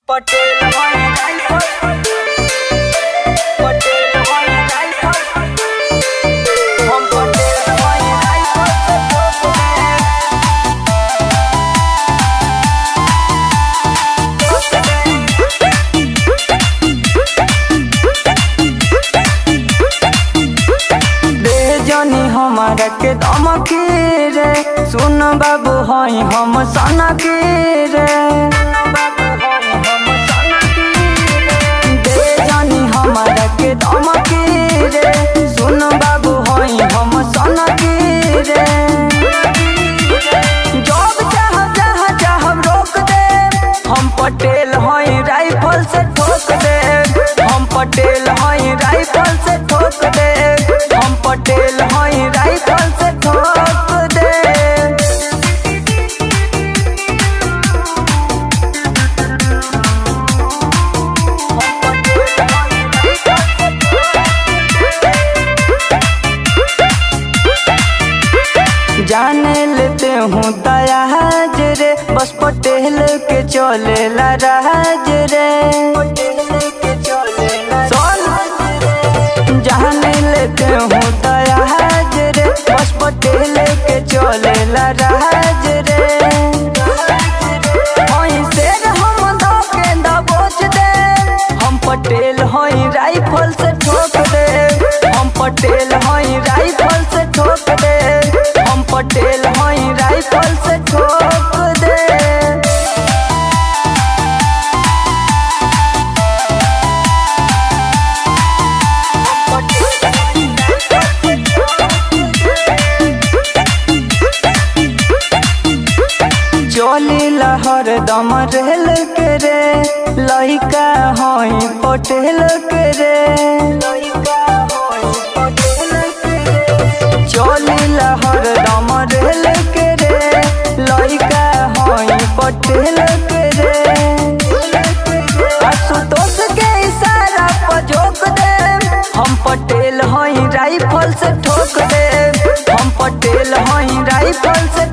पटेल भाई राइफल, पटेल भाई राइफल, हम पटेल भाई राइफल से ठोक दे जानी हमारा के धमकी रे। सुन बाबू हई हम सनकी रे। दे जानी हमारा के धमकी रे। सुन बाबू हई हम सनकी रे। जब चाह जहाँ चाह रोक दे। हम पटेल हई राइफल से ठोक दे। हम पटेल हई राइफल से ठोक दे। हम पटेल हई राइफल से ठोक दे। जाने लेते हूँ दयाज रे। बस पटेल के चलेला राज रे। जाने लेते हूँ दयाज रे। बस पटेल के चलेला राज रे। हई शेर हम धोके दबोच दे। हम पटेल हई राइफल से ठोक दे। हम पटेल हई राइफल से ठोक दे। हम पटेल हई राइफल से ठोक दे। चली लहर दम रेल के रे। लइका हई पटेल के रे। चली लहर दम रेल के रे। लइका हई पटेल के रे। आशुतोष के इशारा पर झोंक दे। हम पटेल हई राइफल से ठोक दे। हम पटेल हई राइफल से